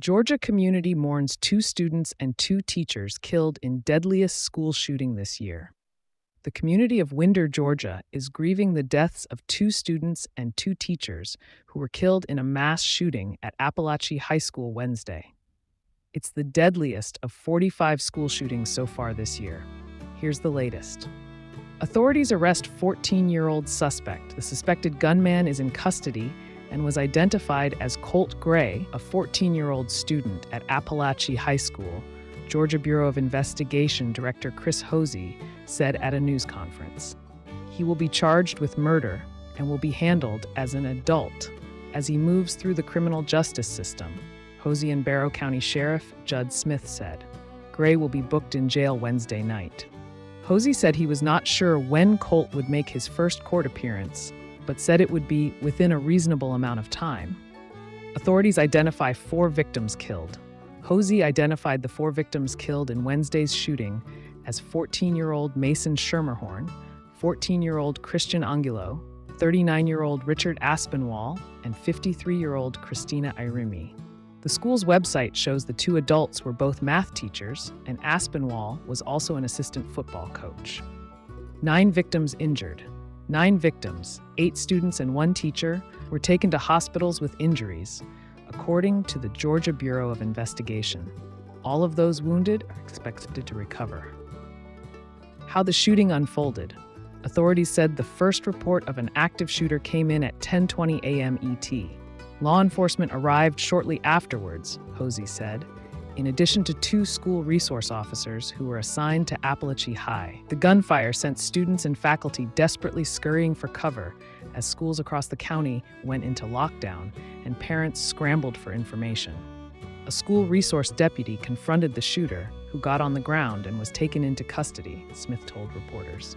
Georgia community mourns 2 students and 2 teachers killed in deadliest school shooting this year. The community of Winder, Georgia, is grieving the deaths of 2 students and 2 teachers who were killed in a mass shooting at Apalachee High School Wednesday. It's the deadliest of 45 school shootings so far this year. Here's the latest. Authorities arrest 14-year-old suspect. The suspected gunman is in custody and was identified as Colt Gray, a 14-year-old student at Apalachee High School. Georgia Bureau of Investigation Director Chris Hosey said at a news conference. He will be charged with murder and will be handled as an adult as he moves through the criminal justice system, Hosey and Barrow County Sheriff Judd Smith said. Gray will be booked in jail Wednesday night. Hosey said he was not sure when Colt would make his first court appearance, but said it would be within a reasonable amount of time. Authorities identify 4 victims killed. Hosey identified the 4 victims killed in Wednesday's shooting as 14-year-old Mason Schermerhorn, 14-year-old Christian Angulo, 39-year-old Richard Aspinwall, and 53-year-old Christina Irimie. The school's website shows the 2 adults were both math teachers, and Aspinwall was also an assistant football coach. 9 victims injured. 9 victims, 8 students and 1 teacher, were taken to hospitals with injuries, according to the Georgia Bureau of Investigation. All of those wounded are expected to recover. How the shooting unfolded. Authorities said the first report of an active shooter came in at 10:20 a.m. ET. Law enforcement arrived shortly afterwards, Hosey said, in addition to 2 school resource officers who were assigned to Apalachee High. The gunfire sent students and faculty desperately scurrying for cover as schools across the county went into lockdown and parents scrambled for information. A school resource deputy confronted the shooter, who got on the ground and was taken into custody, Smith told reporters.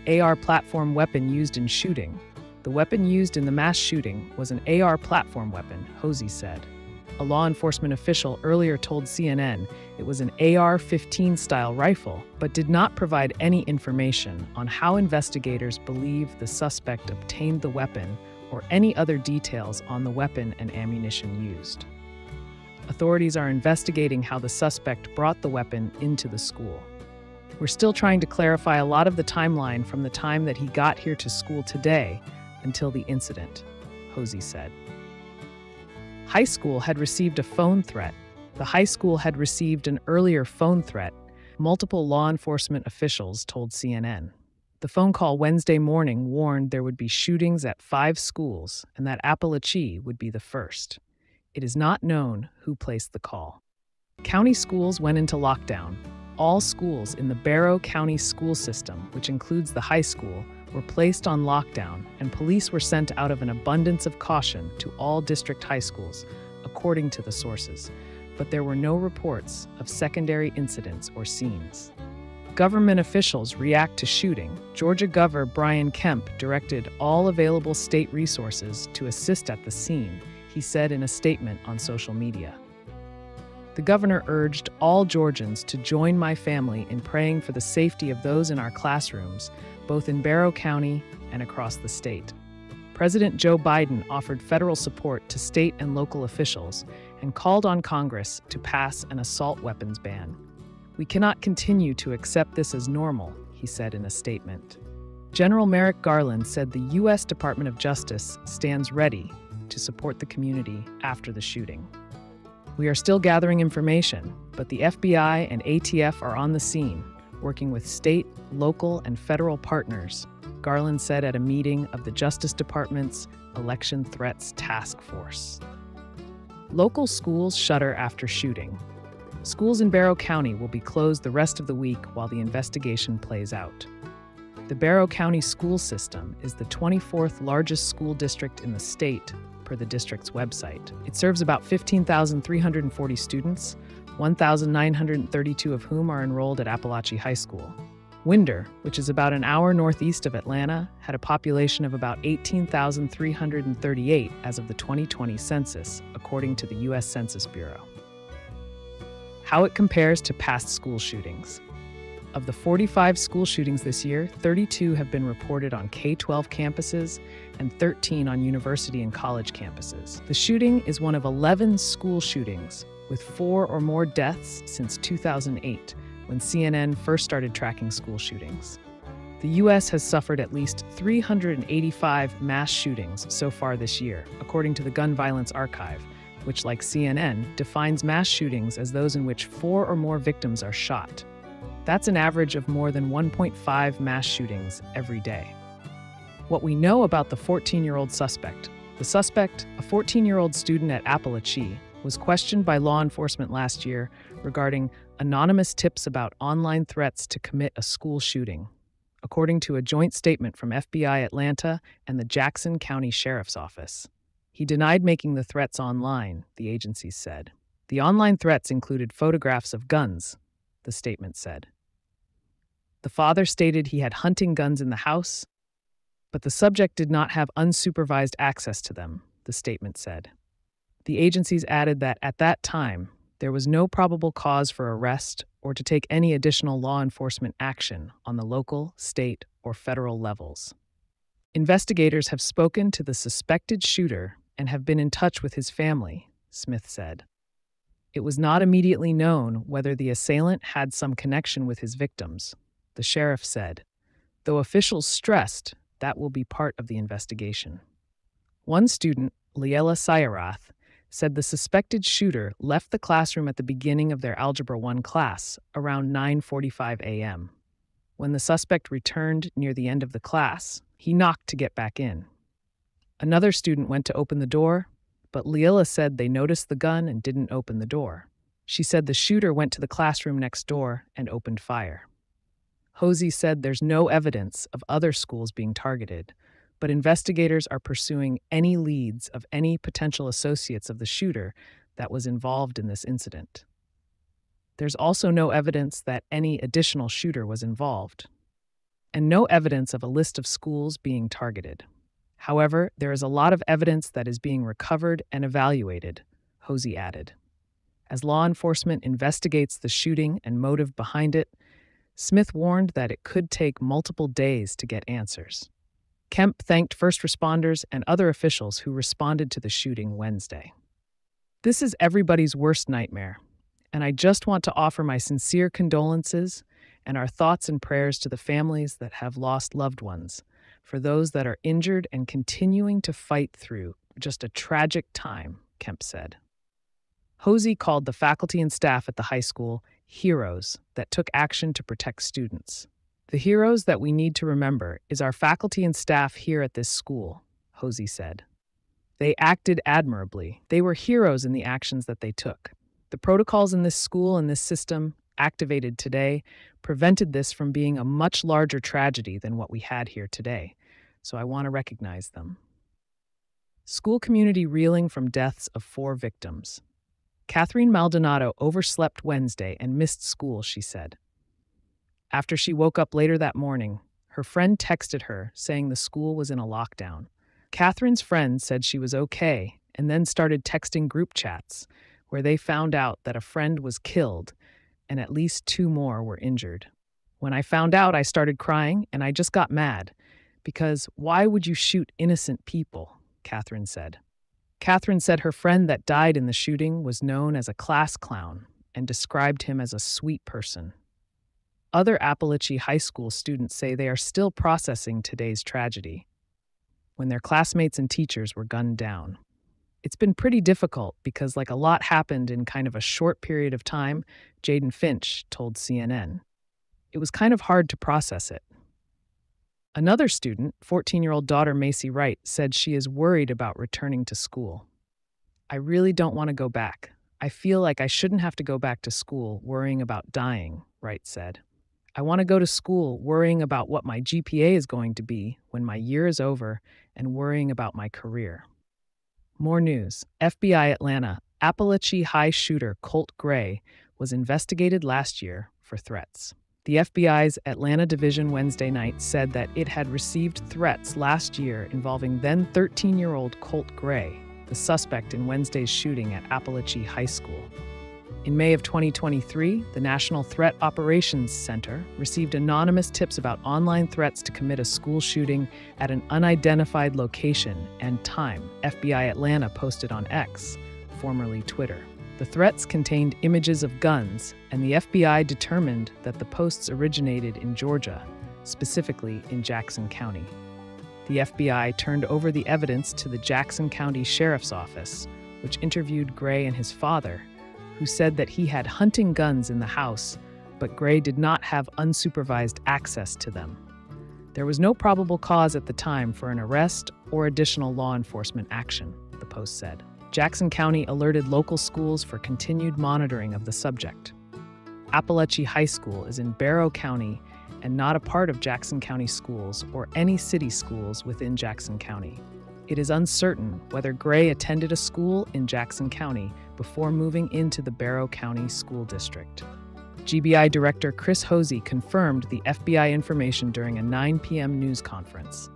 AR platform weapon used in shooting. The weapon used in the mass shooting was an AR platform weapon, Hosey said. A law enforcement official earlier told CNN it was an AR-15 style rifle, but did not provide any information on how investigators believe the suspect obtained the weapon or any other details on the weapon and ammunition used. Authorities are investigating how the suspect brought the weapon into the school. We're still trying to clarify a lot of the timeline from the time that he got here to school today until the incident, Hosey said. High school had received a phone threat. The high school had received an earlier phone threat, multiple law enforcement officials told CNN. The phone call Wednesday morning warned there would be shootings at 5 schools and that Apalachee would be the first. It is not known who placed the call. County schools went into lockdown. All schools in the Barrow County school system, which includes the high school, were placed on lockdown, and police were sent out of an abundance of caution to all district high schools, according to the sources. But there were no reports of secondary incidents or scenes. Government officials react to shooting. Georgia Governor Brian Kemp directed all available state resources to assist at the scene, he said in a statement on social media. The governor urged all Georgians to join my family in praying for the safety of those in our classrooms, both in Barrow County and across the state. President Joe Biden offered federal support to state and local officials and called on Congress to pass an assault weapons ban. We cannot continue to accept this as normal, he said in a statement. General Merrick Garland said the U.S. Department of Justice stands ready to support the community after the shooting. We are still gathering information, but the FBI and ATF are on the scene, working with state, local, and federal partners, Garland said at a meeting of the Justice Department's Election Threats Task Force. Local schools shutter after shooting. Schools in Barrow County will be closed the rest of the week while the investigation plays out. The Barrow County school system is the 24th largest school district in the state, per the district's website. It serves about 15,340 students, 1,932 of whom are enrolled at Apalachee High School. Winder, which is about an hour northeast of Atlanta, had a population of about 18,338 as of the 2020 census, according to the U.S. Census Bureau. How it compares to past school shootings. Of the 45 school shootings this year, 32 have been reported on K-12 campuses and 13 on university and college campuses. The shooting is one of 11 school shootings, with 4 or more deaths since 2008, when CNN first started tracking school shootings. The U.S. has suffered at least 385 mass shootings so far this year, according to the Gun Violence Archive, which, like CNN, defines mass shootings as those in which 4 or more victims are shot. That's an average of more than 1.5 mass shootings every day. What we know about the 14-year-old suspect. The suspect, a 14-year-old student at Apalachee, was questioned by law enforcement last year regarding anonymous tips about online threats to commit a school shooting, according to a joint statement from FBI Atlanta and the Jackson County Sheriff's Office. He denied making the threats online, the agencies said. The online threats included photographs of guns, the statement said. The father stated he had hunting guns in the house, but the subject did not have unsupervised access to them, the statement said. The agencies added that at that time, there was no probable cause for arrest or to take any additional law enforcement action on the local, state, or federal levels. Investigators have spoken to the suspected shooter and have been in touch with his family, Smith said. It was not immediately known whether the assailant had some connection with his victims, the sheriff said, though officials stressed that will be part of the investigation. One student, Liela Sayarath, said the suspected shooter left the classroom at the beginning of their Algebra 1 class around 9:45 a.m. When the suspect returned near the end of the class, he knocked to get back in. Another student went to open the door, but Liela said they noticed the gun and didn't open the door. She said the shooter went to the classroom next door and opened fire. Hosey said there's no evidence of other schools being targeted, but investigators are pursuing any leads of any potential associates of the shooter that was involved in this incident. There's also no evidence that any additional shooter was involved, and no evidence of a list of schools being targeted. However, there is a lot of evidence that is being recovered and evaluated, Hosey added. As law enforcement investigates the shooting and motive behind it, Smith warned that it could take multiple days to get answers. Kemp thanked first responders and other officials who responded to the shooting Wednesday. This is everybody's worst nightmare, and I just want to offer my sincere condolences and our thoughts and prayers to the families that have lost loved ones, for those that are injured and continuing to fight through just a tragic time, Kemp said. Hosey called the faculty and staff at the high school heroes that took action to protect students. The heroes that we need to remember is our faculty and staff here at this school, Hosey said. They acted admirably. They were heroes in the actions that they took. The protocols in this school and this system, activated today, prevented this from being a much larger tragedy than what we had here today, so I want to recognize them. School community reeling from deaths of 4 victims. Catherine Maldonado overslept Wednesday and missed school, she said. After she woke up later that morning, her friend texted her saying the school was in a lockdown. Catherine's friend said she was okay and then started texting group chats where they found out that a friend was killed and at least 2 more were injured. When I found out, I started crying and I just got mad because why would you shoot innocent people? Catherine said. Catherine said her friend that died in the shooting was known as a class clown and described him as a sweet person. Other Apalachee High School students say they are still processing today's tragedy, when their classmates and teachers were gunned down. It's been pretty difficult because a lot happened in kind of a short period of time, Jaden Finch told CNN. It was kind of hard to process it. Another student, 14-year-old daughter Macy Wright, said she is worried about returning to school. I really don't want to go back. I feel like I shouldn't have to go back to school worrying about dying, Wright said. I want to go to school worrying about what my GPA is going to be when my year is over and worrying about my career. More news. FBI Atlanta, Apalachee High shooter Colt Gray was investigated last year for threats. The FBI's Atlanta division Wednesday night said that it had received threats last year involving then 13-year-old Colt Gray, the suspect in Wednesday's shooting at Apalachee High School. In May of 2023, the National Threat Operations Center received anonymous tips about online threats to commit a school shooting at an unidentified location and time, FBI Atlanta posted on X, formerly Twitter. The threats contained images of guns, and the FBI determined that the posts originated in Georgia, specifically in Jackson County. The FBI turned over the evidence to the Jackson County Sheriff's Office, which interviewed Gray and his father, who said that he had hunting guns in the house, but Gray did not have unsupervised access to them. There was no probable cause at the time for an arrest or additional law enforcement action, the Post said. Jackson County alerted local schools for continued monitoring of the subject. Apalachee High School is in Barrow County and not a part of Jackson County Schools or any city schools within Jackson County. It is uncertain whether Gray attended a school in Jackson County before moving into the Barrow County School District. GBI Director Chris Hosey confirmed the FBI information during a 9 p.m. news conference.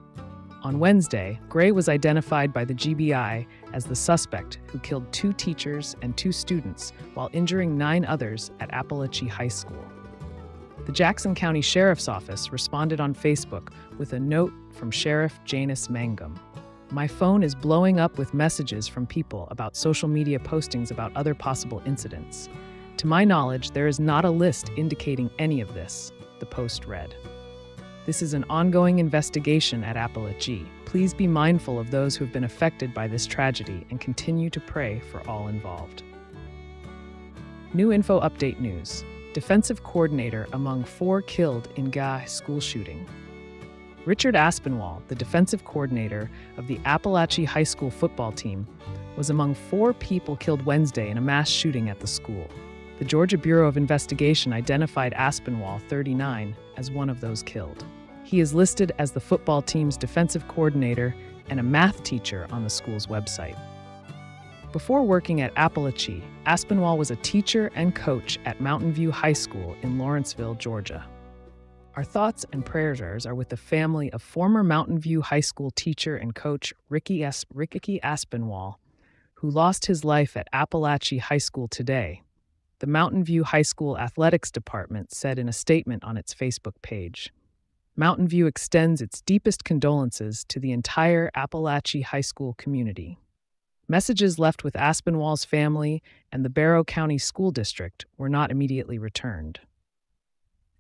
On Wednesday, Gray was identified by the GBI as the suspect who killed 2 teachers and 2 students while injuring 9 others at Apalachee High School. The Jackson County Sheriff's Office responded on Facebook with a note from Sheriff Janice Mangum. "My phone is blowing up with messages from people about social media postings about other possible incidents. To my knowledge, there is not a list indicating any of this," the Post read. "This is an ongoing investigation at Apalachee. Please be mindful of those who have been affected by this tragedy and continue to pray for all involved." New info update news. Defensive coordinator among 4 killed in Gah school shooting. Richard Aspinwall, the defensive coordinator of the Apalachee High School football team, was among 4 people killed Wednesday in a mass shooting at the school. The Georgia Bureau of Investigation identified Aspinwall, 39, as one of those killed. He is listed as the football team's defensive coordinator and a math teacher on the school's website. Before working at Apalachee, Aspinwall was a teacher and coach at Mountain View High School in Lawrenceville, Georgia. Our thoughts and prayers are with the family of former Mountain View High School teacher and coach Ricky Aspinwall, who lost his life at Apalachee High School today, the Mountain View High School Athletics Department said in a statement on its Facebook page. Mountain View extends its deepest condolences to the entire Apalachee High School community. Messages left with Aspinwall's family and the Barrow County School District were not immediately returned.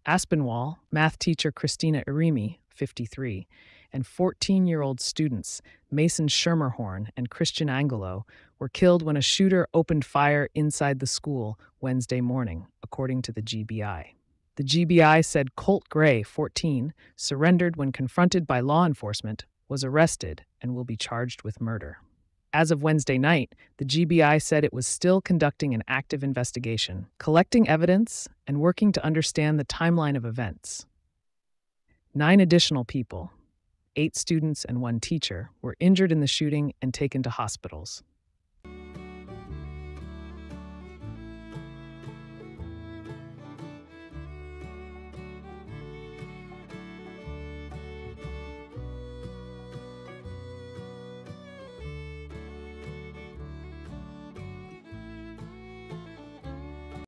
Aspinwall, math teacher Christina Irimie, 53, and 14-year-old students Mason Schermerhorn and Christian Angulo were killed when a shooter opened fire inside the school Wednesday morning, according to the GBI. The GBI said Colt Gray, 14, surrendered when confronted by law enforcement, was arrested, and will be charged with murder. As of Wednesday night, the GBI said it was still conducting an active investigation, collecting evidence, and working to understand the timeline of events. 9 additional people, 8 students and 1 teacher, were injured in the shooting and taken to hospitals.